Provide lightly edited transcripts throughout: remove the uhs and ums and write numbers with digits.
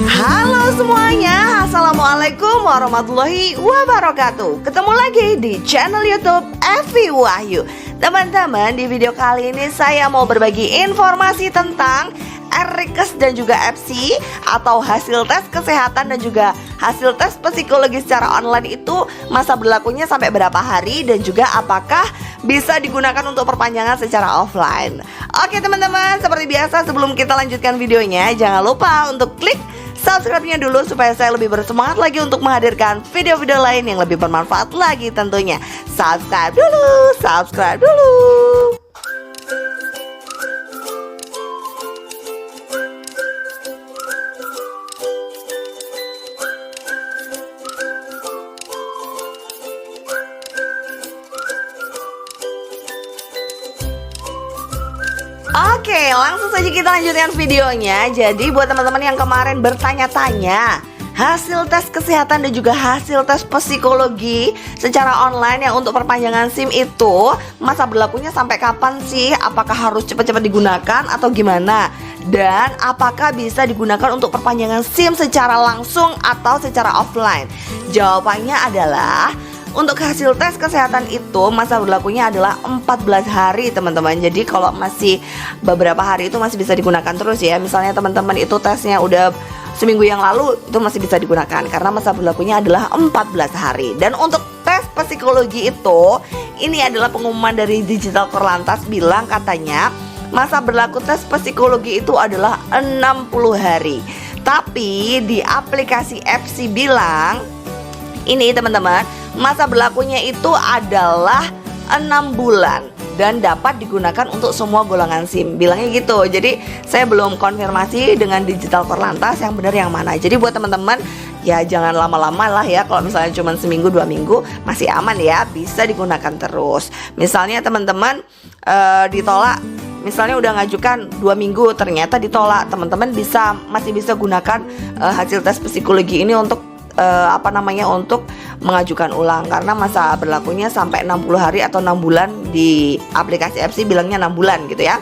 Halo semuanya, Assalamualaikum warahmatullahi wabarakatuh. Ketemu lagi di channel YouTube Evi Wahyu. Teman-teman, di video kali ini saya mau berbagi informasi tentang RRIKES dan juga FC atau hasil tes kesehatan dan juga hasil tes psikologi secara online itu masa berlakunya sampai berapa hari dan juga apakah bisa digunakan untuk perpanjangan secara offline. Oke teman-teman, seperti biasa sebelum kita lanjutkan videonya, jangan lupa untuk klik subscribe-nya dulu supaya saya lebih bersemangat lagi untuk menghadirkan video-video lain yang lebih bermanfaat lagi tentunya. Subscribe dulu. Oke, langsung saja kita lanjutkan videonya. Jadi buat teman-teman yang kemarin bertanya-tanya hasil tes kesehatan dan juga hasil tes psikologi secara online yang untuk perpanjangan SIM itu masa berlakunya sampai kapan sih? Apakah harus cepat-cepat digunakan atau gimana? Dan apakah bisa digunakan untuk perpanjangan SIM secara langsung atau secara offline? Jawabannya adalah untuk hasil tes kesehatan itu masa berlakunya adalah 14 hari teman-teman. Jadi kalau masih beberapa hari itu masih bisa digunakan terus ya. Misalnya teman-teman itu tesnya udah seminggu yang lalu, itu masih bisa digunakan karena masa berlakunya adalah 14 hari. Dan untuk tes psikologi itu, ini adalah pengumuman dari Digital Korlantas bilang katanya masa berlaku tes psikologi itu adalah 60 hari. Tapi di aplikasi FC bilang ini teman-teman, masa berlakunya itu adalah 6 bulan dan dapat digunakan untuk semua golongan SIM. Bilangnya gitu. Jadi saya belum konfirmasi dengan Digital Korlantas yang benar yang mana. Jadi buat teman-teman ya jangan lama-lama lah ya. Kalau misalnya cuma seminggu 2 minggu masih aman ya, bisa digunakan terus. Misalnya teman-teman ditolak, misalnya udah ngajukan 2 minggu ternyata ditolak, teman-teman masih bisa gunakan hasil tes psikologi ini untuk untuk mengajukan ulang karena masa berlakunya sampai 60 hari atau 6 bulan. Di aplikasi FC bilangnya 6 bulan gitu ya.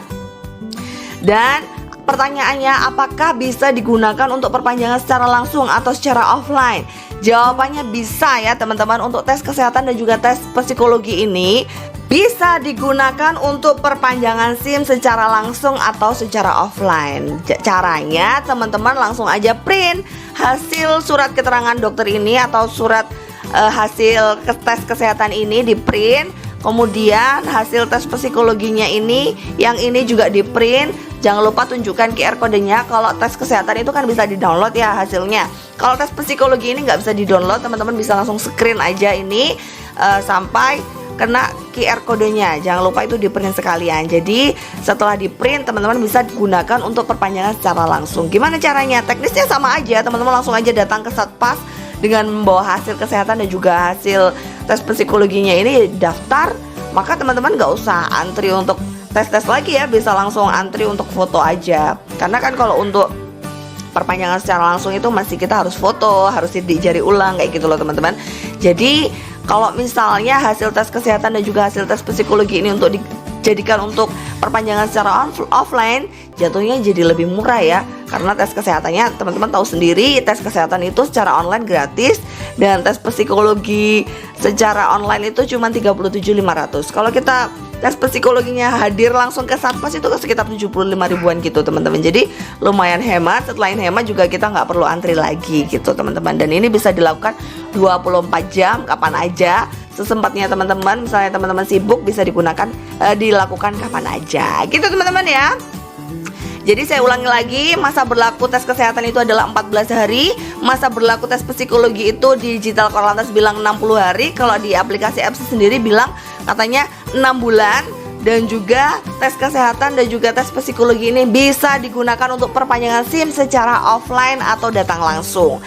Dan pertanyaannya, apakah bisa digunakan untuk perpanjangan secara langsung atau secara offline? Jawabannya bisa ya teman-teman. Untuk tes kesehatan dan juga tes psikologi ini bisa digunakan untuk perpanjangan SIM secara langsung atau secara offline. Caranya teman-teman langsung aja print hasil surat keterangan dokter ini atau surat hasil tes kesehatan ini di print. Kemudian hasil tes psikologinya ini, yang ini juga di print. Jangan lupa tunjukkan QR kodenya. Kalau tes kesehatan itu kan bisa di-download ya hasilnya. Kalau tes psikologi ini nggak bisa di-download, teman-teman bisa langsung screen aja ini sampai kena QR kodenya. Jangan lupa itu di print sekalian. Jadi setelah di print teman-teman bisa digunakan untuk perpanjangan secara langsung. Gimana caranya? Teknisnya sama aja. Teman-teman langsung aja datang ke Satpas dengan membawa hasil kesehatan dan juga hasil tes psikologinya ini, daftar. Maka teman-teman gak usah antri untuk tes-tes lagi ya. Bisa langsung antri untuk foto aja. Karena kan kalau untuk perpanjangan secara langsung itu masih kita harus foto, harus dijari ulang kayak gitu loh teman-teman. Jadi kalau misalnya hasil tes kesehatan dan juga hasil tes psikologi ini untuk dijadikan untuk perpanjangan secara offline, jatuhnya jadi lebih murah ya. Karena tes kesehatannya teman-teman tahu sendiri, tes kesehatan itu secara online gratis dan tes psikologi secara online itu cuma 37.500. Kalau kita tes psikologinya hadir langsung ke Satpas itu sekitar 75 ribuan gitu teman-teman. Jadi lumayan hemat. Selain hemat juga kita nggak perlu antri lagi gitu teman-teman. Dan ini bisa dilakukan 24 jam kapan aja sesempatnya teman-teman. Misalnya teman-teman sibuk bisa dilakukan kapan aja gitu teman-teman ya. Jadi saya ulangi lagi, masa berlaku tes kesehatan itu adalah 14 hari. Masa berlaku tes psikologi itu di Digital Korlantas bilang 60 hari. Kalau di aplikasi FC sendiri bilang katanya 6 bulan. Dan juga tes kesehatan dan juga tes psikologi ini bisa digunakan untuk perpanjangan SIM secara offline atau datang langsung.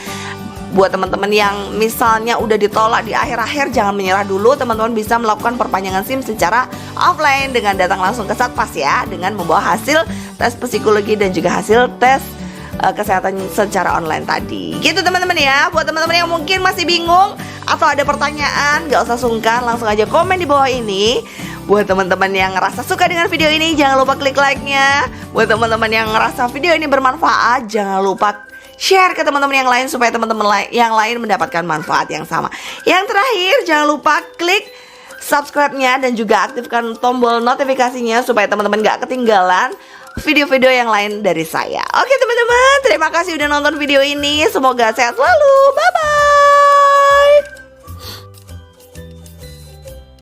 Buat teman-teman yang misalnya udah ditolak di akhir-akhir, jangan menyerah dulu. Teman-teman bisa melakukan perpanjangan SIM secara offline dengan datang langsung ke Satpas ya, dengan membawa hasil tes psikologi dan juga hasil tes kesehatan secara online tadi. Gitu teman-teman ya. Buat teman-teman yang mungkin masih bingung atau ada pertanyaan, gak usah sungkan, langsung aja komen di bawah ini. Buat teman-teman yang ngerasa suka dengan video ini, jangan lupa klik like-nya. Buat teman-teman yang ngerasa video ini bermanfaat, jangan lupa share ke teman-teman yang lain supaya teman-teman yang lain mendapatkan manfaat yang sama. Yang terakhir, jangan lupa klik subscribe-nya dan juga aktifkan tombol notifikasinya supaya teman-teman gak ketinggalan video-video yang lain dari saya. Oke teman-teman, terima kasih udah nonton video ini. Semoga sehat selalu. Bye-bye.